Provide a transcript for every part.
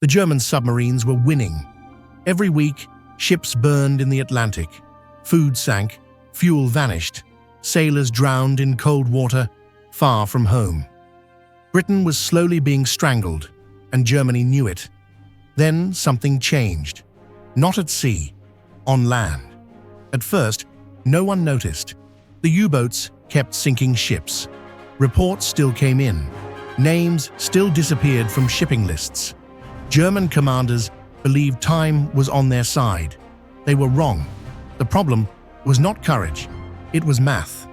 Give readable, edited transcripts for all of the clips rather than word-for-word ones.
The German submarines were winning. Every week, ships burned in the Atlantic. Food sank, fuel vanished, sailors drowned in cold water, far from home. Britain was slowly being strangled, and Germany knew it. Then something changed. Not at sea, on land. At first, no one noticed. The U-boats kept sinking ships. Reports still came in. Names still disappeared from shipping lists. German commanders believed time was on their side. They were wrong. The problem was not courage, it was math.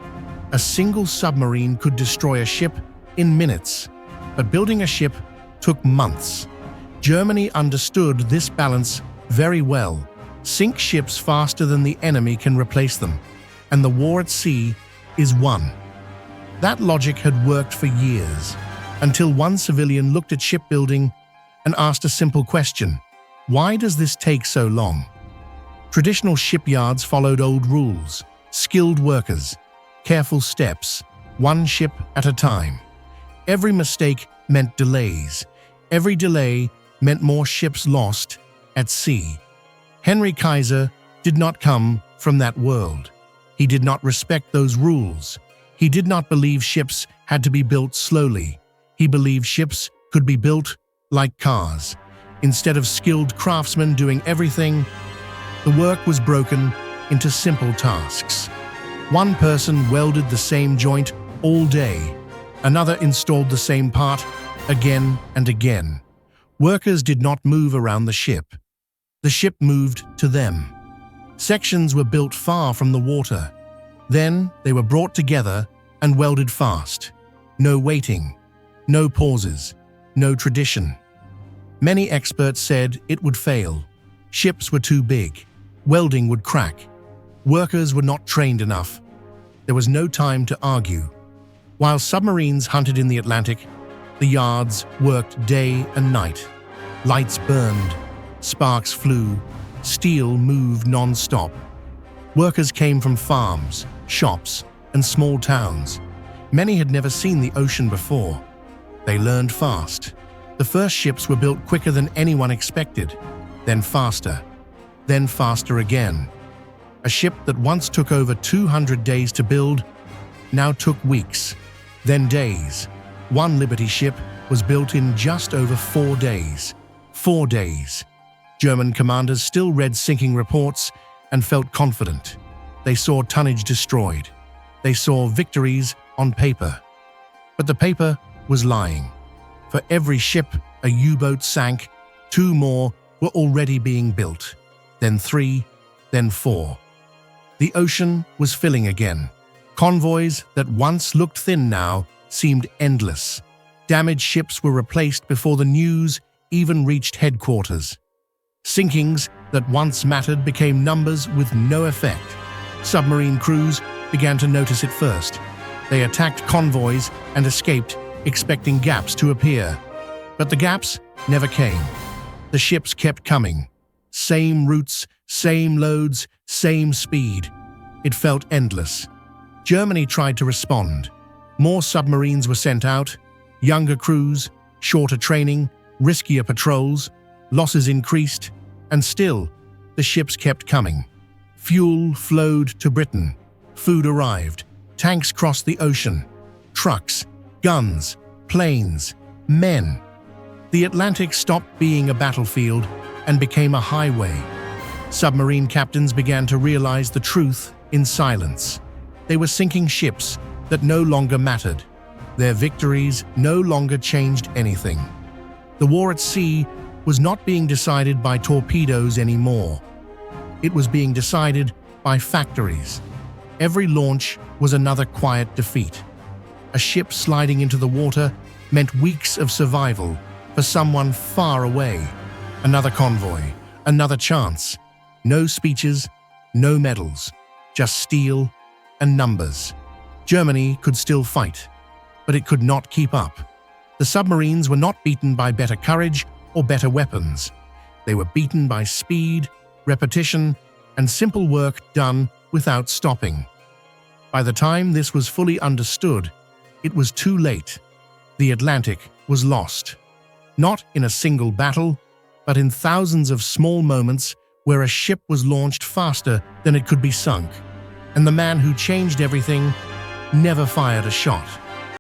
A single submarine could destroy a ship in minutes, but building a ship took months. Germany understood this balance very well. Sink ships faster than the enemy can replace them, and the war at sea is won. That logic had worked for years, until one civilian looked at shipbuilding and asked a simple question: why does this take so long? Traditional shipyards followed old rules: skilled workers, careful steps, one ship at a time. Every mistake meant delays. Every delay meant more ships lost at sea. Henry Kaiser did not come from that world. He did not respect those rules. He did not believe ships had to be built slowly. He believed ships could be built like cars. Instead of skilled craftsmen doing everything, the work was broken into simple tasks. One person welded the same joint all day. Another installed the same part again and again. Workers did not move around the ship. The ship moved to them. Sections were built far from the water. Then they were brought together and welded fast. No waiting, no pauses, no tradition. Many experts said it would fail. Ships were too big. Welding would crack. Workers were not trained enough. There was no time to argue. While submarines hunted in the Atlantic, the yards worked day and night. Lights burned, sparks flew, steel moved non-stop. Workers came from farms, shops, and small towns. Many had never seen the ocean before. They learned fast. The first ships were built quicker than anyone expected, then faster again. A ship that once took over 200 days to build now took weeks, then days. One Liberty ship was built in just over 4 days. 4 days. German commanders still read sinking reports and felt confident. They saw tonnage destroyed. They saw victories on paper. But the paper was lying. For every ship a U-boat sank, 2 more were already being built. Then 3, then 4. The ocean was filling again. Convoys that once looked thin now seemed endless. Damaged ships were replaced before the news even reached headquarters. Sinkings that once mattered became numbers with no effect. Submarine crews began to notice it first. They attacked convoys and escaped, expecting gaps to appear. But the gaps never came. The ships kept coming. Same routes, same loads, same speed. It felt endless. Germany tried to respond. More submarines were sent out, younger crews, shorter training, riskier patrols. Losses increased, and still, the ships kept coming. Fuel flowed to Britain. Food arrived. Tanks crossed the ocean. Trucks, guns, planes, men. The Atlantic stopped being a battlefield and became a highway. Submarine captains began to realize the truth in silence. They were sinking ships that no longer mattered. Their victories no longer changed anything. The war at sea was not being decided by torpedoes anymore. It was being decided by factories. Every launch was another quiet defeat. A ship sliding into the water meant weeks of survival for someone far away. Another convoy, another chance. No speeches, no medals, just steel and numbers. Germany could still fight, but it could not keep up. The submarines were not beaten by better courage or better weapons. They were beaten by speed, repetition, and simple work done without stopping. By the time this was fully understood, it was too late. The Atlantic was lost. Not in a single battle, but in thousands of small moments where a ship was launched faster than it could be sunk, and the man who changed everything never fired a shot.